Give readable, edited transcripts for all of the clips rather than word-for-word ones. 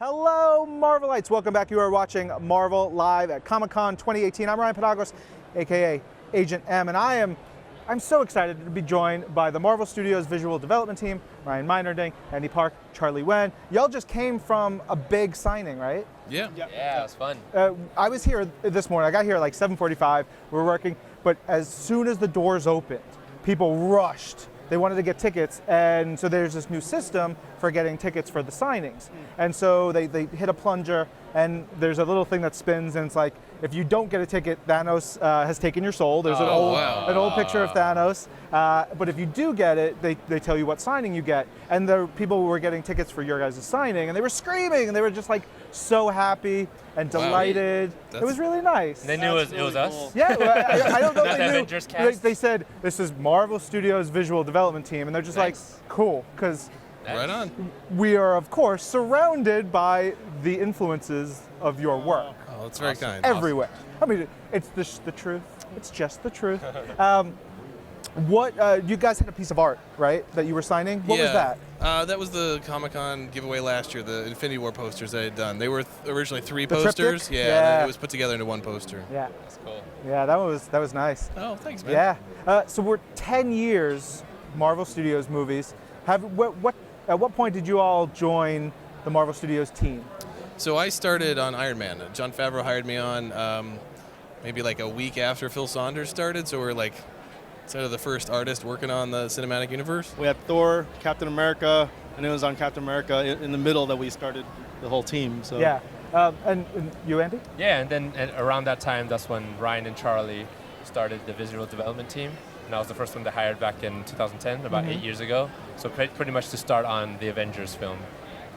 Hello, Marvelites. Welcome back. You are watching Marvel Live at Comic-Con 2018. I'm Ryan Pedagos, aka Agent M, and I'm so excited to be joined by the Marvel Studios visual development team, Ryan Meinerding, Andy Park, Charlie Wen. Y'all just came from a big signing, right? Yeah, it was fun. I was here this morning. I got here at like 7:45. We were working, but as soon as the doors opened, people rushed. They wanted to get tickets, and so there's this new system for getting tickets for the signings. And so they hit a plunger, and there's a little thing that spins, and it's like, if you don't get a ticket, Thanos has taken your soul. There's an old picture of Thanos. But if you do get it, they tell you what signing you get. And the people were getting tickets for your guys' signing, and they were screaming, and they were just like so happy and delighted. It was really nice. And they knew it was us? Cool. Yeah, I don't know if Not the they knew. Avengers cast? They said, this is Marvel Studios visual development team, and they're just like, cool, because Right on. we are, of course, surrounded by the influences of your work. Oh, that's very kind. Everywhere. I mean, it's the truth. It's just the truth. You guys had a piece of art, right, that you were signing? What was that? That was the Comic-Con giveaway last year, the Infinity War posters I had done. They were originally three The posters. triptych? Yeah, it was put together into one poster. Yeah. That's cool. Yeah, that was nice. Oh, thanks, man. Yeah. So we're 10 years Marvel Studios movies. At what point did you all join the Marvel Studios team? So I started on Iron Man. Jon Favreau hired me on maybe like a week after Phil Saunders started, so we're like sort of the first artist working on the cinematic universe. We had Thor, Captain America, and it was on Captain America in the middle that we started the whole team. So Yeah. And you, Andy? Yeah, and then around that time, that's when Ryan and Charlie started the visual development team. And I was the first one they hired back in 2010, about 8 years ago. So pretty much to start on the Avengers film.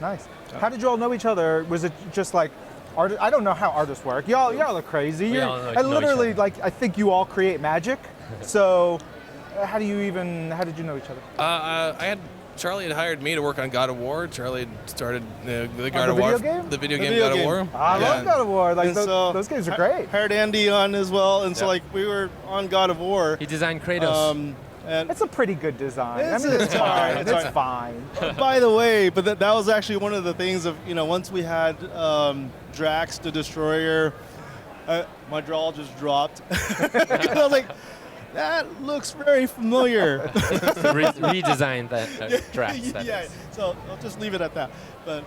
Nice. How did you all know each other? Was it just like, I don't know how artists work. Y'all are crazy. We all know I literally, each other. I think you all create magic. So how did you know each other? Charlie had hired me to work on God of War. Charlie had started the God of War. video game? The video The game video God of game. War. I love God of War. Like And so those games are great. Hired Andy on as well, and so Yeah. like we were on God of War. He designed Kratos. And It's a pretty good design. It's It's fine. alright, It's fine. by the way, but that was actually one of the things of, once we had Drax the Destroyer, my jaw just dropped. I was like, that looks very familiar. Redesigned that Drax. that Yeah, is. so I'll just leave it at that. But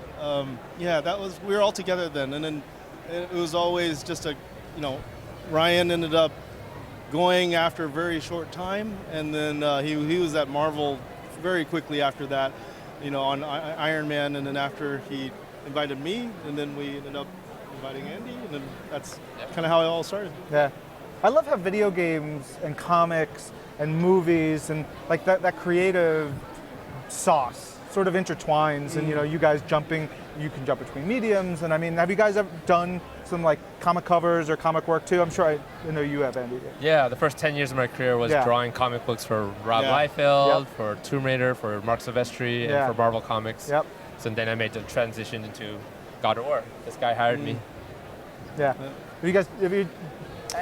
we were all together then, and then it was always just Ryan ended up going after a very short time, and then he was at Marvel very quickly after that, on Iron Man, and then after he invited me, and then we ended up inviting Andy, and then that's kind of how it all started. Yeah. I love how video games and comics and movies and like that creative sauce sort of intertwines, and you guys you can jump between mediums, and I mean, have you guys ever done some like comic covers or comic work too? I'm sure I know you have, Andy. Yeah, the first 10 years of my career was drawing comic books for Rob Liefeld, for Tomb Raider, for Mark Silvestri, and for Marvel Comics. Yep. So then I made the transition into God of War. This guy hired me. Yeah. Have you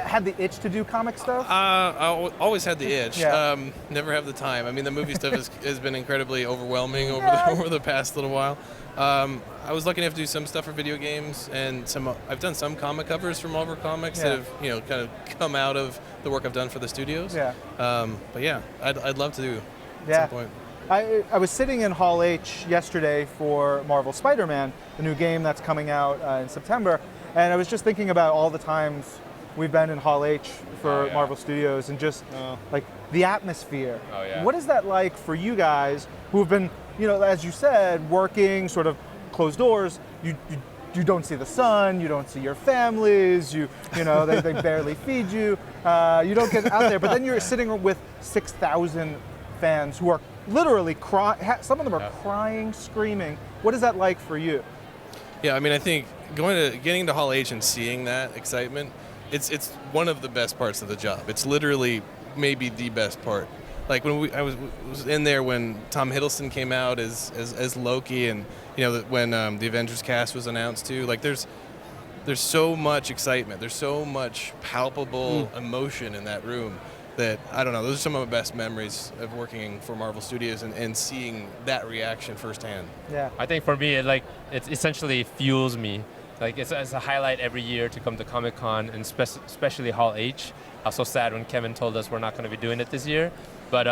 had the itch to do comic stuff? I always had the itch. Yeah. Never have the time. I mean, the movie stuff has been incredibly overwhelming over the past little while. I was lucky enough to do some stuff for video games, and I've done some comic covers for Marvel Comics that have kind of come out of the work I've done for the studios. Yeah. But yeah, I'd love to do at some point. I was sitting in Hall H yesterday for Marvel Spider-Man, the new game that's coming out in September, and I was just thinking about all the times we've been in Hall H for Marvel Studios, and just like the atmosphere. Oh, yeah. What is that like for you guys who have been, as you said, working sort of closed doors? You don't see the sun, you don't see your families, they barely feed you, you don't get out there, but then you're sitting with 6,000 fans who are literally crying. Some of them are crying, screaming. What is that like for you? Yeah, I mean, I think getting to Hall H and seeing that excitement, it's one of the best parts of the job. It's literally maybe the best part. Like when I was in there when Tom Hiddleston came out as Loki, and when the Avengers cast was announced too. Like there's so much excitement. There's so much palpable emotion in that room. that, I don't know, those are some of my best memories of working for Marvel Studios and seeing that reaction firsthand. Yeah. I think for me, it essentially fuels me. Like it's a highlight every year to come to Comic-Con, and especially Hall H. I was so sad when Kevin told us we're not going to be doing it this year. But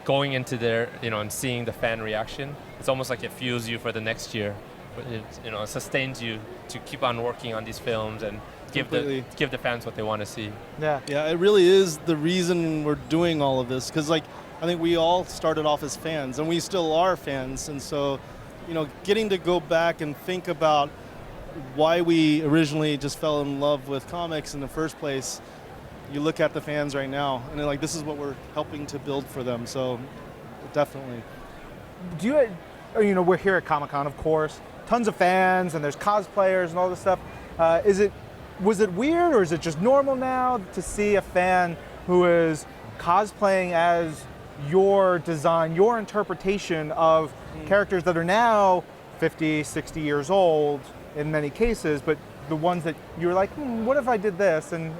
going into there, and seeing the fan reaction, it's almost like it fuels you for the next year. It sustains you to keep on working on these films and give the fans what they want to see. Yeah. Yeah, it really is the reason we're doing all of this, because I think we all started off as fans, and we still are fans, and so, getting to go back and think about why we originally just fell in love with comics in the first place. You look at the fans right now, and they're like, this is what we're helping to build for them. So, definitely. Do you, we're here at Comic-Con, of course, tons of fans, and there's cosplayers and all this stuff. Was it weird, or is it just normal now to see a fan who is cosplaying as your design, your interpretation of characters that are now 50, 60 years old in many cases, but the ones that you're like, what if I did this and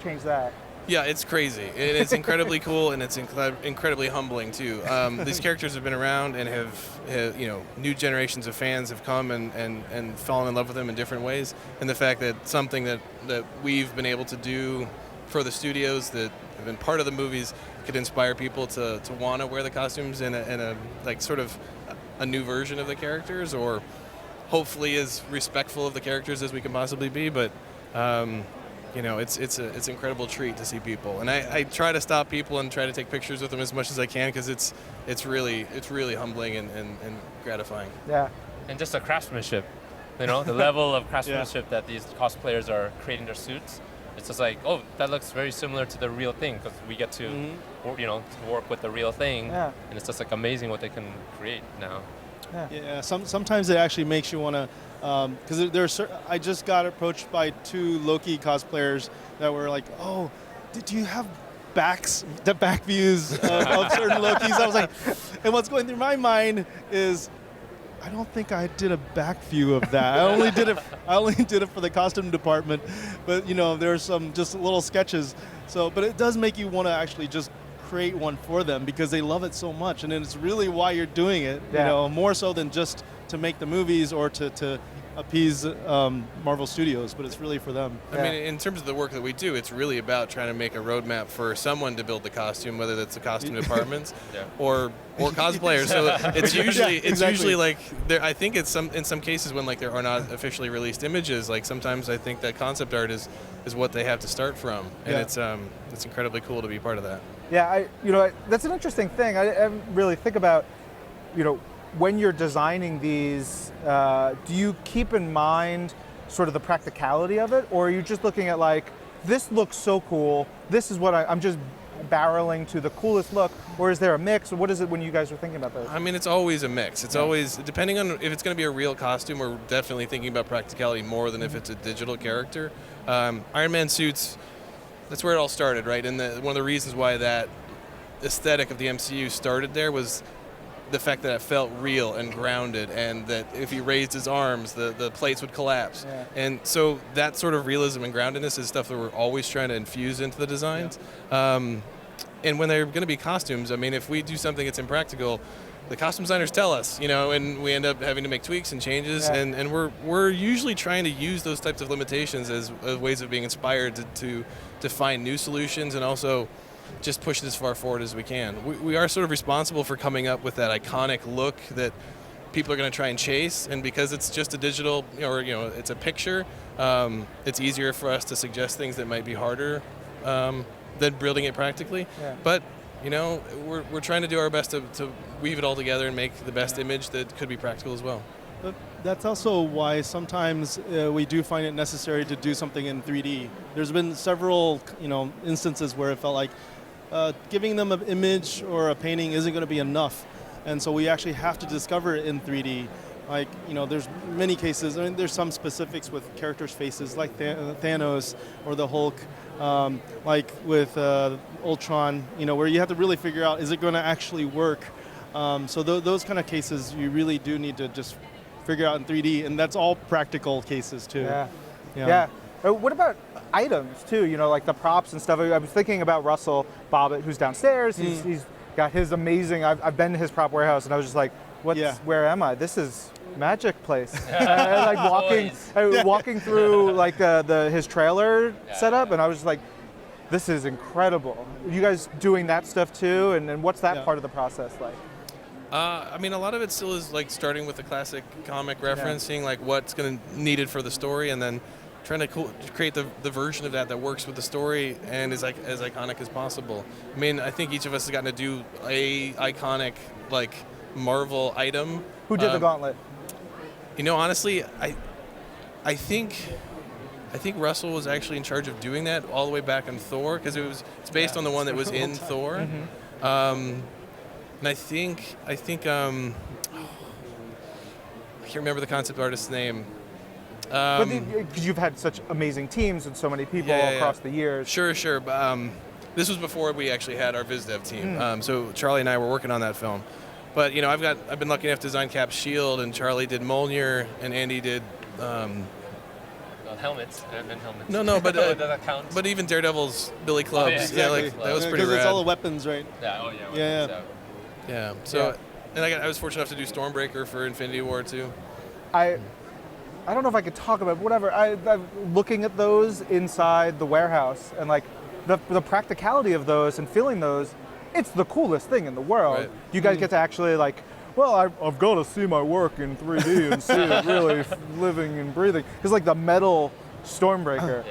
change that? Yeah, it's crazy. And it's incredibly cool, and it's incredibly humbling too. These characters have been around and have new generations of fans have come and fallen in love with them in different ways. And the fact that something that we've been able to do for the studios that have been part of the movies could inspire people to want to wear the costumes in a like sort of a new version of the characters, or hopefully as respectful of the characters as we can possibly be. But it's an incredible treat to see people, and I try to stop people and try to take pictures with them as much as I can, because it's really humbling and gratifying. Yeah. And just the craftsmanship, the level of craftsmanship that these cosplayers are creating their suits. It's just like, oh, that looks very similar to the real thing, because we get to to work with the real thing, and it's just like amazing what they can create now. Yeah. Sometimes it actually makes you want to, because I just got approached by 2 Loki cosplayers that were like, oh, do you have the back views of certain Lokis? I was like, and what's going through my mind is, I don't think I did a back view of that. I only did it for the costume department, but there's some just little sketches. So, but it does make you want to actually just create one for them, because they love it so much, and it's really why you're doing it. More so than just to make the movies or to appease Marvel Studios, but it's really for them. I mean, in terms of the work that we do, it's really about trying to make a roadmap for someone to build the costume, whether that's the costume departments or cosplayers. So it's usually like I think it's in some cases when like there are not officially released images, like sometimes I think that concept art is what they have to start from, and it's incredibly cool to be part of that. Yeah, that's an interesting thing. I really think about, when you're designing these, do you keep in mind sort of the practicality of it, or are you just looking at like, this looks so cool, this is what I'm just barreling to the coolest look, or is there a mix, or what is it when you guys are thinking about this? I mean, it's always a mix. It's always, depending on if it's going to be a real costume, we're definitely thinking about practicality more than if it's a digital character. Iron Man suits, that's where it all started, right? And one of the reasons why that aesthetic of the MCU started there was the fact that it felt real and grounded, and that if he raised his arms, the plates would collapse. Yeah. And so that sort of realism and groundedness is stuff that we're always trying to infuse into the designs. Yeah. And when they're going to be costumes, I mean, if we do something that's impractical, the costume designers tell us, and we end up having to make tweaks and changes, and we're usually trying to use those types of limitations as ways of being inspired to find new solutions, and also just push it as far forward as we can. We are sort of responsible for coming up with that iconic look that people are going to try and chase, and because it's just a digital, or it's a picture, it's easier for us to suggest things that might be harder than building it practically. Yeah. But we're trying to do our best to weave it all together and make the best image that could be practical as well. But that's also why sometimes we do find it necessary to do something in 3D. There's been several instances where it felt like giving them an image or a painting isn't going to be enough, and so we actually have to discover it in 3D. Like, there's many cases. I mean, there's some specifics with characters' faces, like Thanos or the Hulk, like with Ultron, where you have to really figure out, is it going to actually work? So those kind of cases, you really do need to just figure out in 3D, and that's all practical cases too. Yeah. What about items too? You know, like the props and stuff. I was thinking about Russell Bobbitt, who's downstairs. He's got his amazing. I've been to his prop warehouse, and I was just like, where am I? This is magic place. Like walking through like his trailer setup, and I was just like, this is incredible. You guys doing that stuff too, and what's that part of the process like? I mean, a lot of it still is like starting with the classic comic reference, seeing like what's going to needed for the story, and then trying to create the version of that works with the story and is like as iconic as possible. I mean, I think each of us has gotten to do a iconic like Marvel item. Who did the gauntlet? You know, honestly, I think Russell was actually in charge of doing that all the way back in Thor, because it's based on the one that was in Thor. And I think I can't remember the concept artist's name. But you've had such amazing teams and so many people across the years. Sure. This was before we actually had our VizDev team. So Charlie and I were working on that film. But you know, I've been lucky enough to design Cap's shield, and Charlie did Mjolnir, and Andy did. Helmets and helmets. No, but does that count? But even Daredevil's Billy clubs, exactly. that was pretty rad. Because it's all the weapons, right? Yeah. So, and I was fortunate enough to do Stormbreaker for Infinity War too. I don't know if I could talk about whatever. I'm looking at those inside the warehouse, and like the practicality of those and feeling those, it's the coolest thing in the world. Right. You guys get to actually like, well, I've got to see my work in 3D and see it really living and breathing. Because like the metal Stormbreaker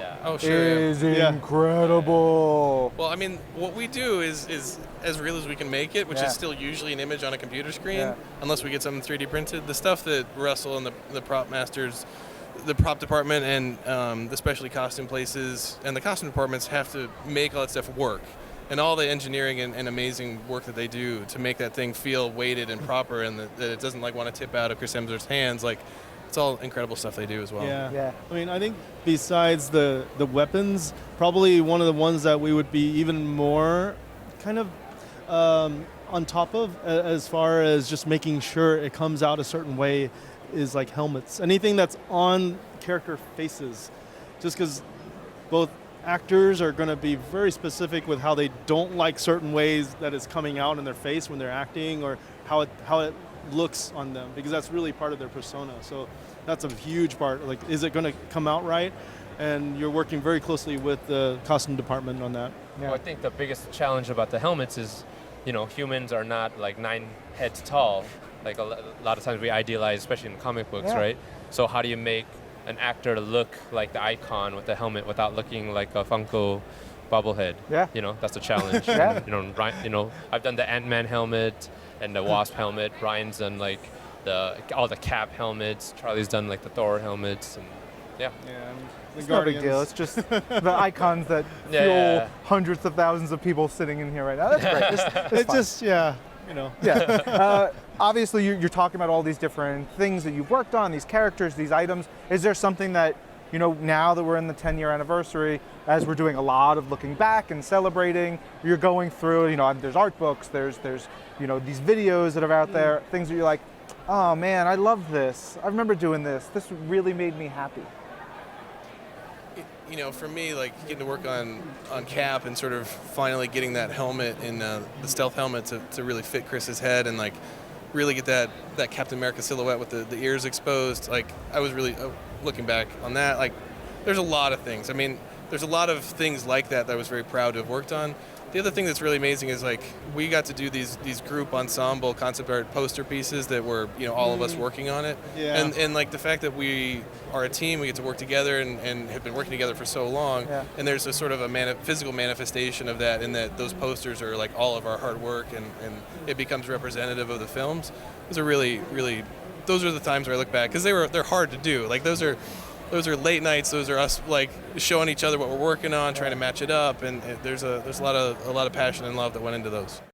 is incredible. Well, I mean, what we do is as real as we can make it, which is still usually an image on a computer screen, unless we get something 3D printed. The stuff that Russell and the prop masters, the prop department, and the specialty costume places and the costume departments have to make all that stuff work. And all the engineering and amazing work that they do to make that thing feel weighted and proper, and that it doesn't like want to tip out of Chris Hemsworth's hands, like it's all incredible stuff they do as well. Yeah. I mean, I think besides the weapons, probably one of the ones that we would be even more kind of on top of as far as just making sure it comes out a certain way is like helmets. Anything that's on character faces, just because both actors are going to be very specific with how they don't like certain ways that it's coming out in their face when they're acting, or how it looks on them, because that's really part of their persona. So that's a huge part. Like, is it going to come out right? And you're working very closely with the costume department on that. Well, I think the biggest challenge about the helmets is, you know, humans are not like 9 heads tall. Like a lot of times we idealize, especially in comic books, right? So how do you make an actor to look like the icon with the helmet without looking like a Funko bobblehead? Yeah. You know, that's the challenge. And, I've done the Ant-Man helmet and the Wasp helmet. Ryan's done like all the Cap helmets. Charlie's done like the Thor helmets, and It's no big deal. It's just the icons that fuel hundreds of thousands of people sitting in here right now. That's great. It's fun. Obviously, you're talking about all these different things that you've worked on, these characters, these items. Is there something that, you know, now that we're in the 10-year anniversary, as we're doing a lot of looking back and celebrating, you're going through, you know, there's art books, there's you know, these videos that are out there, things that you're like, oh man, I love this. I remember doing this. This really made me happy. You know, for me, like getting to work on Cap and sort of finally getting that helmet and the stealth helmet to really fit Chris's head and like really get that Captain America silhouette with the ears exposed. Like, I was really looking back on that. Like, there's a lot of things. I mean, there's a lot of things like that I was very proud to have worked on. The other thing that's really amazing is like we got to do these group ensemble concept art poster pieces that were, you know, all of us working on it. Yeah. And like the fact that we are a team, we get to work together and have been working together for so long. Yeah. And there's a sort of a physical manifestation of that, in that those posters are like all of our hard work, and it becomes representative of the films. Those are really, really, those are the times where I look back, because they're hard to do. Like those are late nights. Those are us like showing each other what we're working on, trying to match it up, and there's a lot of passion and love that went into those.